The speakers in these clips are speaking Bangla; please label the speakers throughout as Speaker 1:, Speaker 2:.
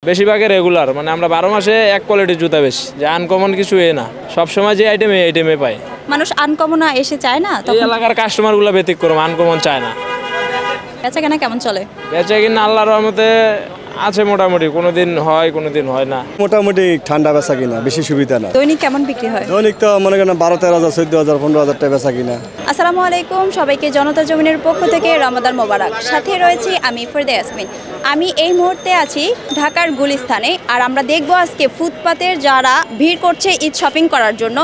Speaker 1: বেশিরভাগই রেগুলার, মানে আমরা 12 মাসে এক কোয়ালিটির জুতা বেশি, যে আনকমন কিছু না, সবসময় যে আইটেম এই আইটেমে পাই।
Speaker 2: মানুষ আনকমন এসে চায় না,
Speaker 1: এই
Speaker 2: তখন
Speaker 1: এলাকার কাস্টমারগুলো ব্যতিক্রম, আনকমন চায় না।
Speaker 2: বেচা কেনা কেমন চলে?
Speaker 1: বেচা কিনা আল্লাহর রহমতে আছে মোটামুটি, কোনোদিন হয় কোনোদিন হয় না।
Speaker 3: মোটামুটি ঠান্ডা বেচা কিনা, বেশি সুবিধা না।
Speaker 2: দৈনিক কেমন বিক্রি হয়?
Speaker 3: দৈনিক তো মনে করেন 12-13,000, 14,000, 15,000 টাকা বেচা কিনা।
Speaker 2: আসসালামু আলাইকুম, সবাইকে জনতা জমিনের পক্ষ থেকে রমাদান মোবারক। সাথে রয়েছি আমি ফরিদা ইয়াসমিন। আমি এই মুহূর্তে আছি ঢাকার গুলিস্তানে, আর আমরা দেখব আজকে ফুটপাতের যারা ভিড় করছে ঈদ শপিং করার জন্য।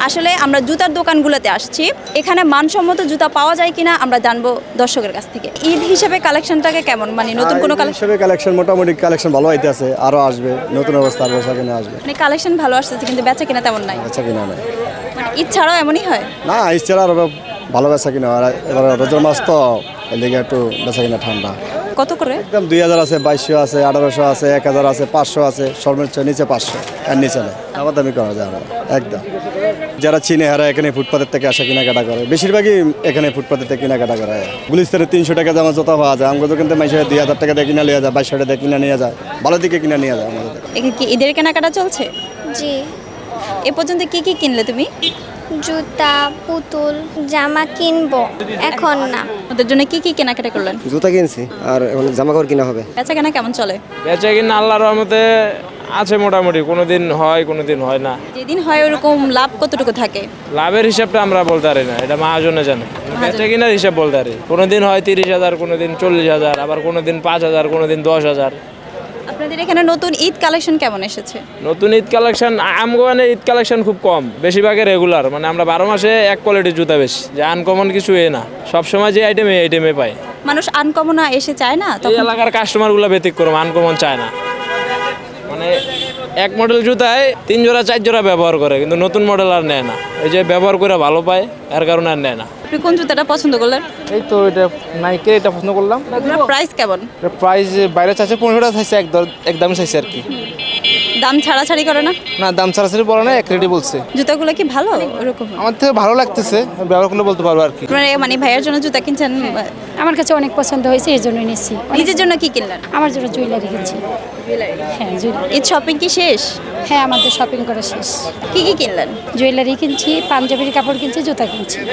Speaker 2: আসলে আমরা জুতার দোকানগুলোতে আসছি, এখানে মানসম্মত জুতা পাওয়া যায় কিনা আমরা জানবো দর্শকের কাছ থেকে। ঈদ হিসেবে কালেকশনটাকে কেমন, মানে নতুন কোনো
Speaker 3: কালেকশন মোটামুটি কালেকশন ভালো হইতে আছে, আরো আসবে নতুন অবস্থা, আর বেচা কিনা আসবে।
Speaker 2: মানে কালেকশন ভালো আসছে কিন্তু বেচা কিনা তেমন নাই।
Speaker 3: বেচা কিনা নাই,
Speaker 2: মানে ঈদ ছাড়াও এমনই হয়
Speaker 3: না ইচ্ছা আরো ভালো বেচা কিনা। আর এবার রোজার মাস তো, এর লেগে একটু বেচা কিনা ঠান্ডা।
Speaker 2: কত করে?
Speaker 3: একদম 2,000 আছে, 2,200 আছে, 1,800 আছে, 1,000 আছে, 500 আছে, সর্বোচ্চ নিচে 500, আর নিচে নেই। আমার দামি করা যায় না একদম। যারা চিনে হারা এখানে ফুটপাতের থেকে আসা কেনাকাটা করে, বেশিরভাগই এখানে ফুটপাতের থেকে কেনাকাটা করে। গুলিস্তানে 300 টাকা দামা জোতা পাওয়া যায়, আমাদের কিন্তু মাইসে 2,000 টাকা দিয়ে কিনা নিয়ে যায়, 2,200 টাকা দিয়ে কিনা নিয়ে যায়, ভালো দিকে কিনা নিয়ে যায় আমাদের।
Speaker 2: এখানে কি ঈদের কেনাকাটা চলছে?
Speaker 4: জি,
Speaker 2: এ পর্যন্ত কি কি কিনলে তুমি?
Speaker 4: জুতা, পুতুল, জামা কিনবো, এখন না।
Speaker 2: ওদের জন্য কি কি কেনাকাটা করলেন?
Speaker 5: জুতা কিনছি আর এখন জামা কাপড় কিনা হবে।
Speaker 2: বেচা কেনা কেমন চলে?
Speaker 1: বেচা কিনা আল্লাহর রহমতে আছে মোটামুটি, কোনোদিন হয় কোনোদিন হয় না।
Speaker 2: যেদিন হয় ওরকম লাভ কতটুকু থাকে?
Speaker 1: লাভের হিসাবটা আমরা বলতে পারি না, এটা মহাজনে জানে। বেচা কিনার হিসাব বলতে পারি, কোনোদিন হয় 30,000, কোনোদিন 40,000, আবার কোনোদিন 5,000, কোনোদিন 10,000।
Speaker 2: আপনাদের এখানে নতুন ঈদ কালেকশন কেমন এসেছে?
Speaker 1: নতুন ঈদ কালেকশন আমগোয়ানে ঈদ কালেকশন খুব কম, বেশিরভাগই রেগুলার, মানে আমরা 12 মাসে এক কোয়ালিটির জুতা বেশি, যে আনকমন কিছু না, সবসময় যে আইটেম এই আইটেমে পাই।
Speaker 2: মানুষ আনকমন এসে চায় না,
Speaker 1: এই
Speaker 2: তখন
Speaker 1: এলাকার কাস্টমারগুলো ব্যতিক্রম, আনকমন চায় না। মানে এক মডেল জুতায় 3 জোড়া 4 জোড়া ব্যবহার করে, কিন্তু নতুন মডেল আর নেয় না। এই যে ব্যবহার করে ভালো পায়, এর কারণে আর নেয় না।
Speaker 2: আপনি কোন জুতাটা পছন্দ করলেন?
Speaker 6: এই তো এটা নাইকের, এটা পছন্দ করলাম।
Speaker 2: এগুলোর প্রাইস কেমন?
Speaker 6: এটা প্রাইস বাইরে চাইছে 15 টাকা চাইছে, একদমই চাইছে আর কি।
Speaker 2: দাম ছাড়াছাড়ি করে না?
Speaker 6: না, দাম ছাড়াছাড়ি বলে না, এক রেটই বলছে।
Speaker 2: জুতাগুলো কি ভালো ওরকম?
Speaker 6: আমার থেকে ভালো লাগতেছে, ব্যবহার করলে বলতে পারবো আর কি।
Speaker 2: আপনারা মানে ভাইয়ের জন্য জুতা কিনছেন?
Speaker 7: আমার কাছে অনেক পছন্দ হয়েছে, এই জন্যই নিচ্ছি।
Speaker 2: নিজের জন্য কি কিনলেন?
Speaker 7: আমার জন্য জুয়েলারি কিনছি। হ্যাঁ, জুয়েলারি।
Speaker 2: ঈদ শপিং কি শেষ?
Speaker 7: হ্যাঁ, আমাদের শপিং করা শেষ।
Speaker 2: কি কি কিনলেন?
Speaker 7: জুয়েলারি কিনছি, পাঞ্জাবির কাপড় কিনছি, জুতা কিনছি।